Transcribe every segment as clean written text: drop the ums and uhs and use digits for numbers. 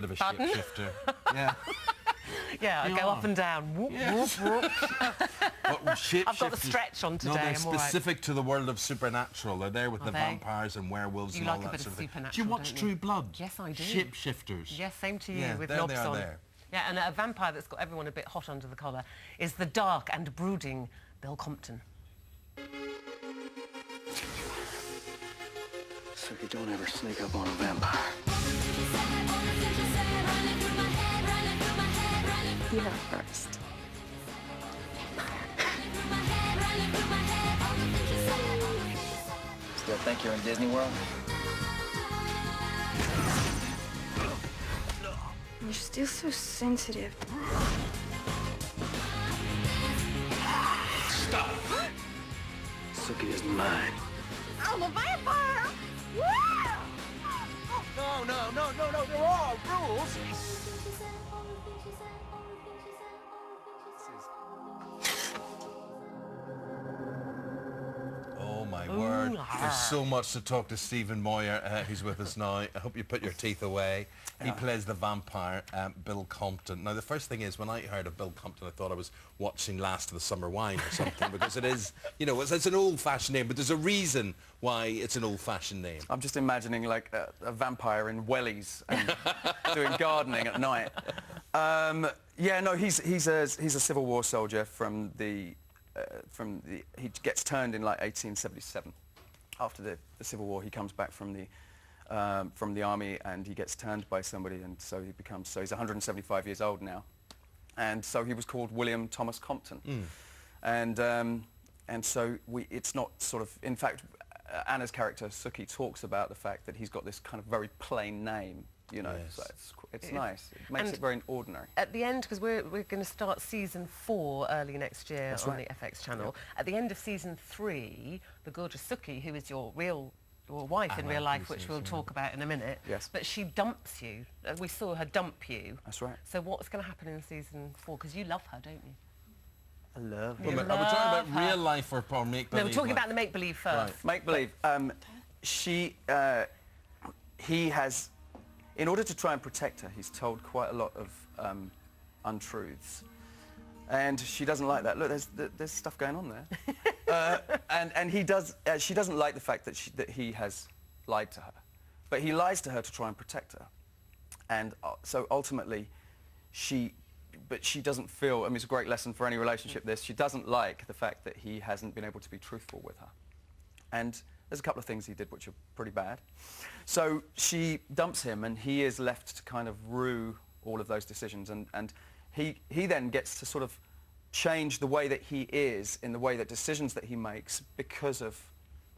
Bit of a Pardon? shapeshifter. Yeah. Yeah, I You go are. up and down. Whoop, Yes. whoop, whoop. But I've got the stretch on today. No, they're I'm all right. specific to the world of supernatural. They're there with Are the they? vampires and werewolves You and all like a that bit sort of of thing. supernatural, Do you watch don't you? True Blood? Yes, I do. Shapeshifters. Yes, same to you, Yeah, with there knobs they are on. there. Yeah, and a vampire that's got everyone a bit hot under the collar is the dark and brooding Bill Compton. So you don't ever sneak up on a vampire. You know first. Still think you're in Disney World? You're still so sensitive. Stop! Suki is mine. I'm a vampire! No, there are rules! Oh, my word. There's so much to talk to Stephen Moyer, who's with us now. I hope you put your teeth away. He plays the vampire, Bill Compton. Now, the first thing is, when I heard of Bill Compton, I thought I was watching Last of the Summer Wine or something, because it is, you know, it's an old-fashioned name, but there's a reason why it's an old-fashioned name. I'm just imagining, like, a vampire in wellies and doing gardening at night. Yeah, no, he's a Civil War soldier from the... he gets turned in, like, 1877. After the Civil War, he comes back from the army, and he gets turned by somebody, and so he becomes... So he's 175 years old now. And so he was called William Thomas Compton. And so it's not sort of... In fact, Anna's character, Suki, talks about the fact that he's got this kind of very plain name, you know. Yes. So it's nice. It makes it very ordinary. At the end, because we're going to start season 4 early next year on the FX channel. At the end of season 3, the gorgeous Suki, who is your wife in real life, which we'll talk about in a minute. Yes. But she dumps you. We saw her dump you. That's right. So what's going to happen in season 4? Because you love her, don't you? I love Are we talking about real life or make-believe? No, we're talking about the make-believe first. Right. Make-believe. He has... In order to try and protect her, he's told quite a lot of untruths. And she doesn't like that. Look, there's stuff going on there. And he does... she doesn't like the fact that he has lied to her. But he lies to her to try and protect her. And so ultimately, she doesn't feel... I mean, it's a great lesson for any relationship, this. She doesn't like the fact that he hasn't been able to be truthful with her. And there's a couple of things he did which are pretty bad. So she dumps him, and he is left to kind of rue all of those decisions. And he then gets to sort of change the way that he is in the way that decisions that he makes because of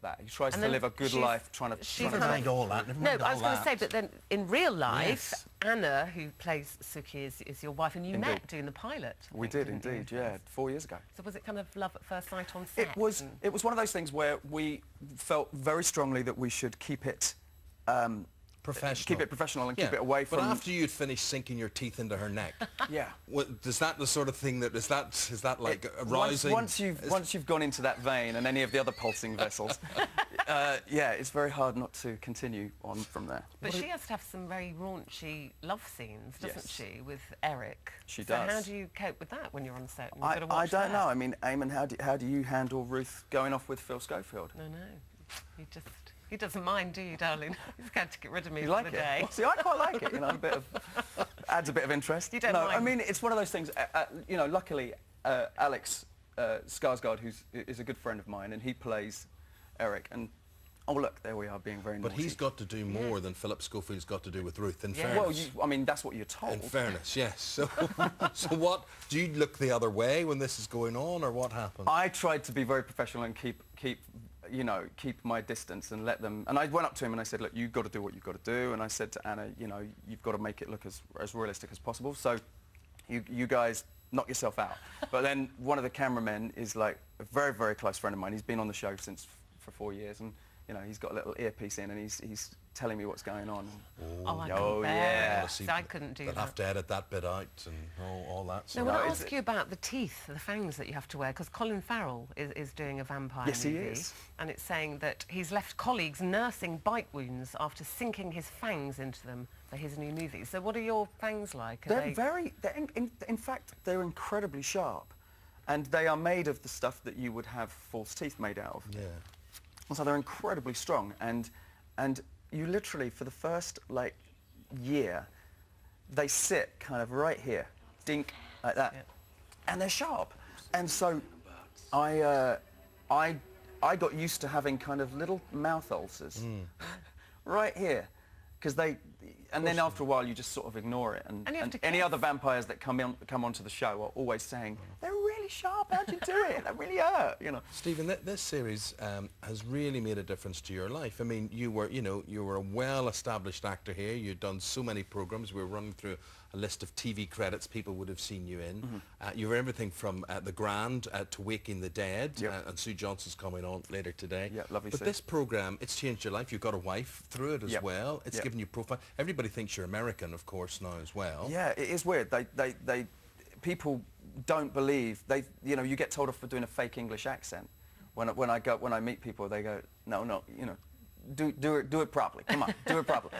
that. He tries to live a good life, trying to... Never mind all that. No, I was going to say, but then in real life, Anna, who plays Suki, is your wife, and you met doing the pilot. We did, indeed, yeah, 4 years ago. So was it kind of love at first sight on set? It was one of those things where we felt very strongly that we should keep it... professional. Keep it professional and keep it away from... But after you'd finished sinking your teeth into her neck... Yeah. Is that the sort of thing that... Is that like arousing? Once you've gone into that vein and any of the other pulsing vessels, yeah, it's very hard not to continue on from there. But she has to have some very raunchy love scenes, doesn't she, with Eric? She so does. how do you cope with that when you're on set? I don't know. I mean, Eamon, how do you handle Ruth going off with Phil Schofield? No. He doesn't mind, do you, darling? He's going to get rid of me You for like the it? day. See, I quite like it, you know, adds a bit of interest. You don't No, mind? I mean, it's one of those things, you know, luckily, Alex Skarsgård, is a good friend of mine, and he plays Eric, and oh, look, there we are, being very naughty. But he's got to do more than Philip Schofield's got to do with Ruth, in fairness. Well, I mean, that's what you're told. In fairness, yes. So, so what, do you look the other way when this is going on, or what happens? I tried to be very professional and keep my distance and let them... And I went up to him and I said, look, you've got to do what you've got to do. And I said to Anna, you know, you've got to make it look as realistic as possible. So you guys knock yourself out. But then one of the cameramen is like a very, very close friend of mine. He's been on the show for 4 years, and you know, he's got a little earpiece in, and he's telling me what's going on. I couldn't bear it. See, So I couldn't do that. They'll have to edit that bit out and all that. No, when I ask you about the teeth, the fangs that you have to wear, because Colin Farrell is doing a vampire movie. He is. And it's saying that he's left colleagues nursing bite wounds after sinking his fangs into them for his new movie. So what are your fangs like? In fact, they're incredibly sharp. And they are made of the stuff that you would have false teeth made out of. Yeah. So they're incredibly strong. And you literally, for the first, like, year, they sit kind of right here, dink, like that. Yeah. And they're sharp. And so I got used to having kind of little mouth ulcers right here, because and then after a while you just sort of ignore it. And any other vampires that come onto the show are always saying, they're really sharp, how'd you do it? That really hurt, you know. Stephen, this series has really made a difference to your life. I mean, you were a well-established actor here. You'd done so many programs. We were running through a list of TV credits people would have seen you in. You were everything from The Grand to Waking the Dead, and Sue Johnson's coming on later today. Yeah, lovely. But this program, it's changed your life. You've got a wife through it as well. It's given you profile. Everybody thinks you're American, of course, now as well. Yeah, it is weird. People don't believe you get told off for doing a fake English accent. When I meet people, they go, no, you know, do it properly. Come on, do it properly.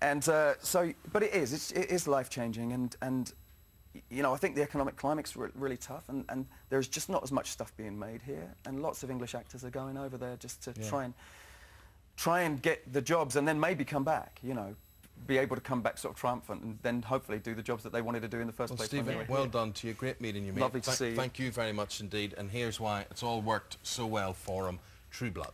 And but it is life-changing, and you know, I think the economic climate's really tough, and there's just not as much stuff being made here, and lots of English actors are going over there just to try and get the jobs, and then maybe come back. You know, be able to come back sort of triumphant, and then hopefully do the jobs that they wanted to do in the first place. Stephen, well done to you. Great meeting you, mate. Lovely to see you. Thank you very much indeed. And here's why it's all worked so well for him. True Blood.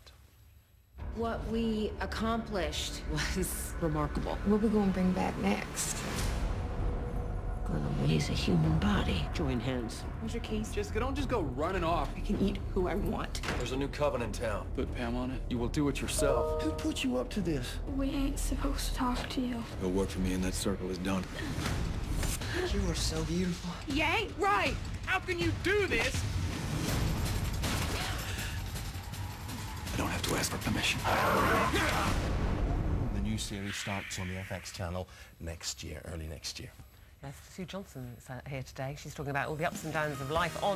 What we accomplished was remarkable. What we gonna bring back next? Gonna raise a human body. Join hands. Where's your keys? Jessica, don't just go running off. I can eat who I want. There's a new coven in town. Put Pam on it. You will do it yourself. Who put you up to this? We ain't supposed to talk to you. He'll work for me and that circle is done. You are so beautiful. You ain't right. How can you do this? I don't have to ask for permission. The new series starts on the FX channel next year, early next year. Yes, Sue Johnson is here today. She's talking about all the ups and downs of life on